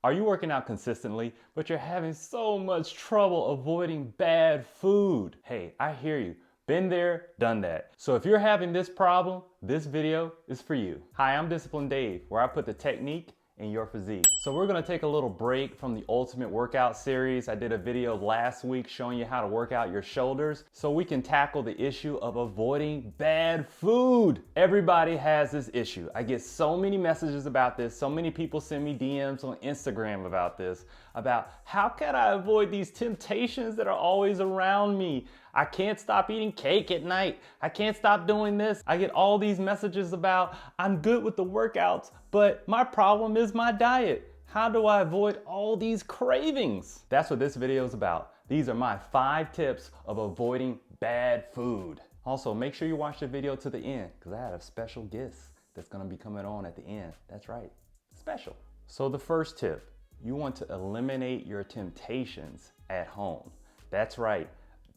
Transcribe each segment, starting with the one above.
Are you working out consistently, but you're having so much trouble avoiding bad food? Hey, I hear you. Been there, done that. So if you're having this problem, this video is for you. Hi, I'm Disciplined Dave, where I put the technique in your physique. So we're gonna take a little break from the Ultimate Workout series. I did a video last week showing you how to work out your shoulders so we can tackle the issue of avoiding bad food. Everybody has this issue. I get so many messages about this. So many people send me DMs on Instagram about this, about how can I avoid these temptations that are always around me? I can't stop eating cake at night. I can't stop doing this. I get all these messages about I'm good with the workouts, but my problem is my diet. How do I avoid all these cravings? That's what this video is about. These are my 5 tips of avoiding bad food. Also, make sure you watch the video to the end because I have a special guest that's gonna be coming on at the end. That's right, special. So the first tip, you want to eliminate your temptations at home. That's right.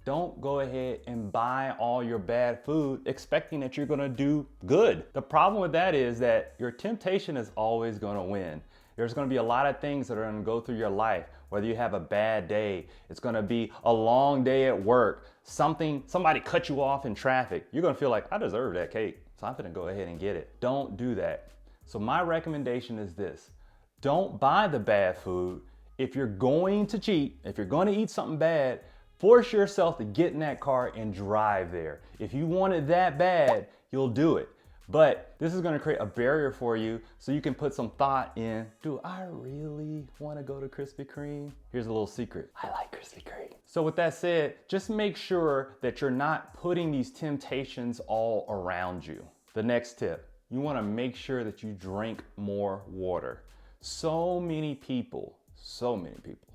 Don't go ahead and buy all your bad food expecting that you're gonna do good. The problem with that is that your temptation is always gonna win. There's gonna be a lot of things that are gonna go through your life, whether you have a bad day, it's gonna be a long day at work, somebody cut you off in traffic. You're gonna feel like, I deserve that cake, so I'm gonna go ahead and get it. Don't do that. So my recommendation is this. Don't buy the bad food. If you're going to cheat, if you're gonna eat something bad, force yourself to get in that car and drive there. If you want it that bad, you'll do it. But this is gonna create a barrier for you so you can put some thought in, do I really wanna go to Krispy Kreme? Here's a little secret, I like Krispy Kreme. So with that said, just make sure that you're not putting these temptations all around you. The next tip, you wanna make sure that you drink more water. So many people,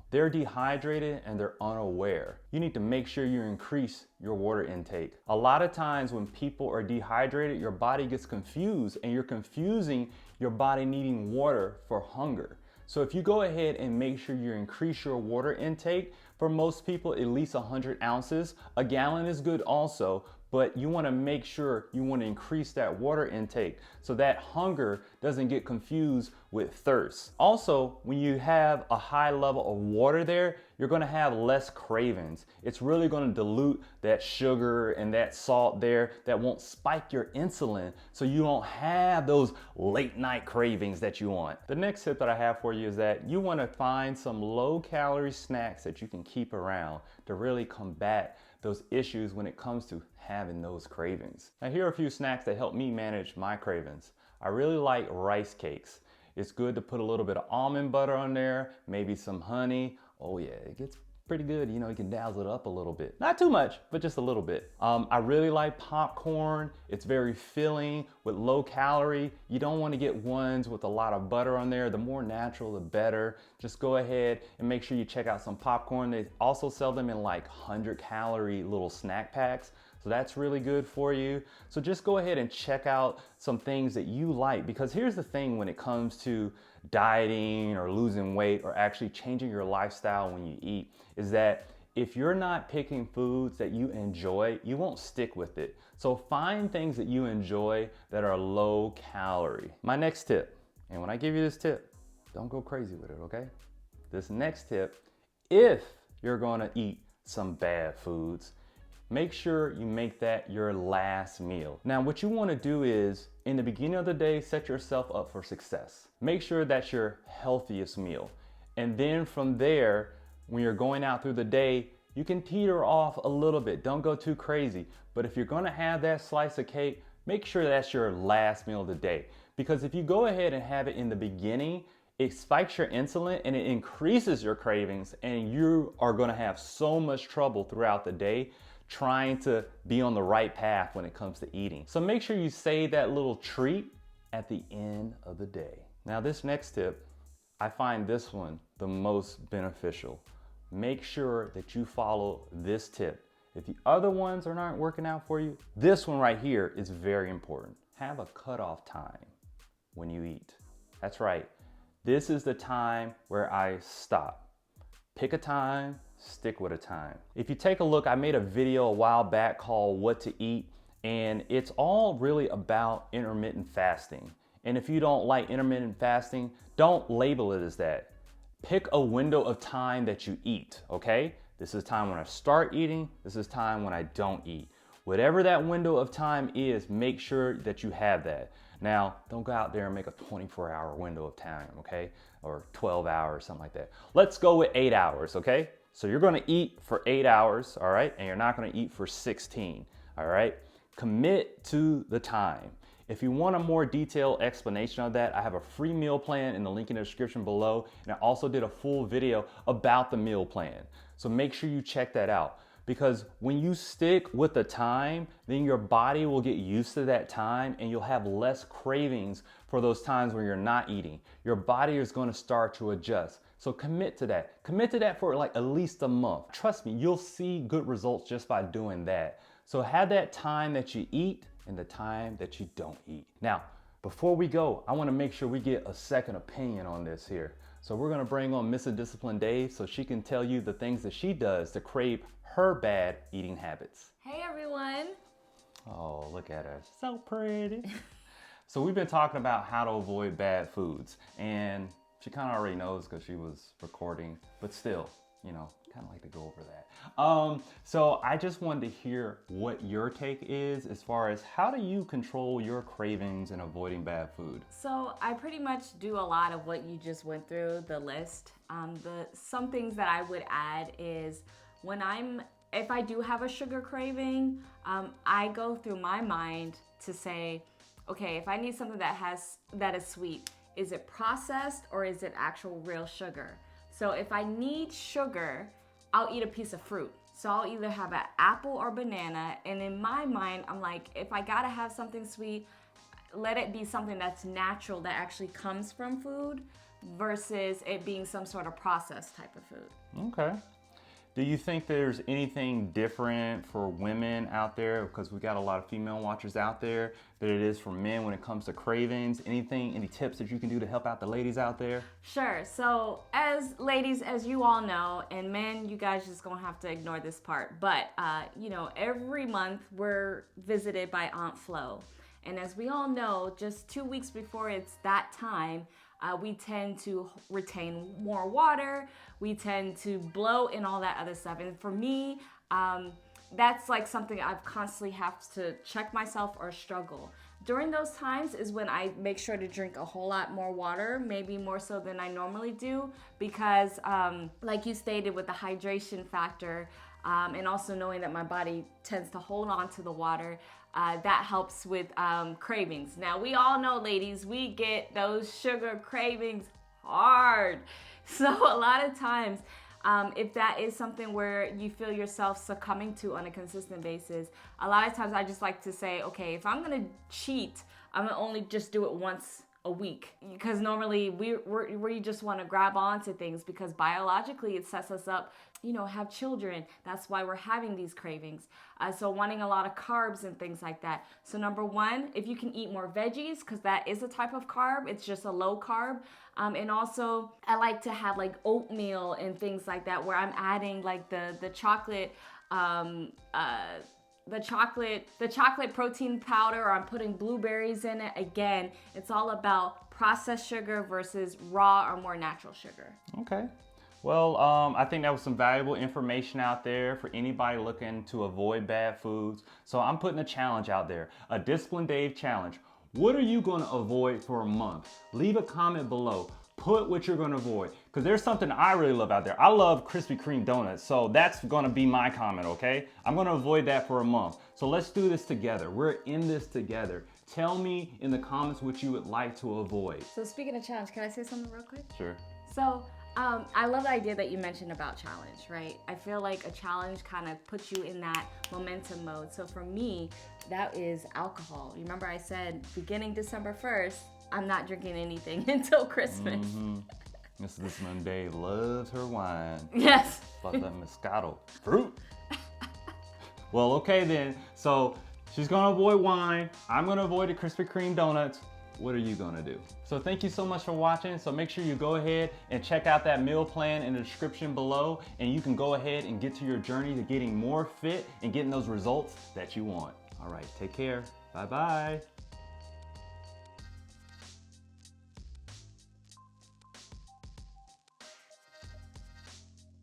they're dehydrated and they're unaware. You need to make sure you increase your water intake. A lot of times when people are dehydrated, your body gets confused and you're confusing your body needing water for hunger. So if you go ahead and make sure you increase your water intake, for most people, at least 100 ounces. A gallon is good also, but you wanna make sure you wanna increase that water intake so that hunger doesn't get confused with thirst. Also, when you have a high level of water there, you're gonna have less cravings. It's really gonna dilute that sugar and that salt there that won't spike your insulin so you don't have those late night cravings that you want. The next tip that I have for you is that you wanna find some low calorie snacks that you can keep around to really combat those issues when it comes to having those cravings. Now here are a few snacks that help me manage my cravings. I really like rice cakes. It's good to put a little bit of almond butter on there, maybe some honey. Oh yeah, it gets pretty good. You know, you can dazzle it up a little bit. Not too much, but just a little bit. I really like popcorn. It's very filling with low calorie. You don't want to get ones with a lot of butter on there. The more natural, the better. Just go ahead and make sure you check out some popcorn. They also sell them in like 100 calorie little snack packs. So that's really good for you. So just go ahead and check out some things that you like, because here's the thing when it comes to dieting or losing weight or actually changing your lifestyle when you eat, is that if you're not picking foods that you enjoy, you won't stick with it. So find things that you enjoy that are low calorie. My next tip, and when I give you this tip, don't go crazy with it, okay? This next tip, if you're gonna eat some bad foods, make sure you make that your last meal. Now, what you wanna do is, in the beginning of the day, set yourself up for success. Make sure that's your healthiest meal. And then from there, when you're going out through the day, you can teeter off a little bit. Don't go too crazy. But if you're gonna have that slice of cake, make sure that's your last meal of the day. Because if you go ahead and have it in the beginning, it spikes your insulin and it increases your cravings, and you are gonna have so much trouble throughout the day trying to be on the right path when it comes to eating. So make sure you save that little treat at the end of the day. Now this next tip, I find this one the most beneficial. Make sure that you follow this tip. If the other ones are not working out for you, this one right here is very important. Have a cutoff time when you eat. That's right. This is the time where I stop. Pick a time, stick with a time. If you take a look, I made a video a while back called What to Eat, and it's all really about intermittent fasting. And if you don't like intermittent fasting, don't label it as that. Pick a window of time that you eat, okay? This is time when I start eating, this is time when I don't eat. Whatever that window of time is, make sure that you have that. Now, don't go out there and make a 24-hour window of time, okay? Or 12 hours, something like that. Let's go with 8 hours, okay? So you're gonna eat for 8 hours, all right? And you're not gonna eat for 16, all right? Commit to the time. If you want a more detailed explanation of that, I have a free meal plan in the link in the description below. And I also did a full video about the meal plan. So make sure you check that out. Because when you stick with the time, then your body will get used to that time and you'll have less cravings for those times when you're not eating. Your body is going to start to adjust. So commit to that. Commit to that for like at least a month. Trust me, you'll see good results just by doing that. So have that time that you eat and the time that you don't eat. Now, before we go, I want to make sure we get a second opinion on this here. So we're going to bring on Mrs. Discipline Dave so she can tell you the things that she does to crave her bad eating habits. Hey everyone. Oh, look at her. So pretty. So we've been talking about how to avoid bad foods, and she kind of already knows because she was recording, but still, you know, kind of like to go over that. So I just wanted to hear what your take is as far as how do you control your cravings and avoiding bad food? So I pretty much do a lot of what you just went through, the list. Some things that I would add is if I do have a sugar craving, I go through my mind to say, okay, if I need something that is sweet, is it processed or is it actual real sugar? So if I need sugar, I'll eat a piece of fruit. So I'll either have an apple or banana. And in my mind, I'm like, if I gotta have something sweet, let it be something that's natural, that actually comes from food versus it being some sort of processed type of food. Okay. Do you think there's anything different for women out there? Because we got a lot of female watchers out there that it is for men when it comes to cravings. Any tips that you can do to help out the ladies out there? Sure. So as ladies, as you all know, and men, you guys just gonna have to ignore this part. But every month we're visited by Aunt Flo. And as we all know, just 2 weeks before it's that time, we tend to retain more water, we tend to bloat and all that other stuff. And for me, that's like something I've constantly have to check myself or struggle. During those times is when I make sure to drink a whole lot more water, maybe more so than I normally do, because like you stated with the hydration factor, and also knowing that my body tends to hold on to the water, that helps with cravings. Now, we all know, ladies, we get those sugar cravings hard. So a lot of times, if that is something where you feel yourself succumbing to on a consistent basis, a lot of times I just like to say, okay, if I'm gonna cheat, I'm gonna only just do it once a week, because normally we just want to grab onto things because biologically it sets us up, have children. That's why we're having these cravings. So wanting a lot of carbs and things like that. So number one, if you can eat more veggies, because that is a type of carb, it's just a low carb. And also I like to have like oatmeal and things like that, where I'm adding like the chocolate, the chocolate protein powder, or I'm putting blueberries in it. Again, it's all about processed sugar versus raw or more natural sugar. Okay. Well, I think that was some valuable information out there for anybody looking to avoid bad foods. So I'm putting a challenge out there, a Discipline Dave challenge. What are you going to avoid for a month? Leave a comment below. Put what you're going to avoid, because there's something I really love out there. I love Krispy Kreme donuts, so that's going to be my comment, okay? I'm going to avoid that for a month. So let's do this together. We're in this together. Tell me in the comments what you would like to avoid. So speaking of challenge, can I say something real quick? Sure. So I love the idea that you mentioned about challenge, right? I feel like a challenge kind of puts you in that momentum mode. So for me, that is alcohol. Remember I said beginning December 1st, I'm not drinking anything until Christmas. Mrs. Discipline Dave loves her wine. Yes. Fuck that Moscato fruit. Well, okay then. So she's gonna avoid wine. I'm gonna avoid the Krispy Kreme donuts. What are you gonna do? So thank you so much for watching. So make sure you go ahead and check out that meal plan in the description below, and you can go ahead and get to your journey to getting more fit and getting those results that you want. All right, take care. Bye-bye.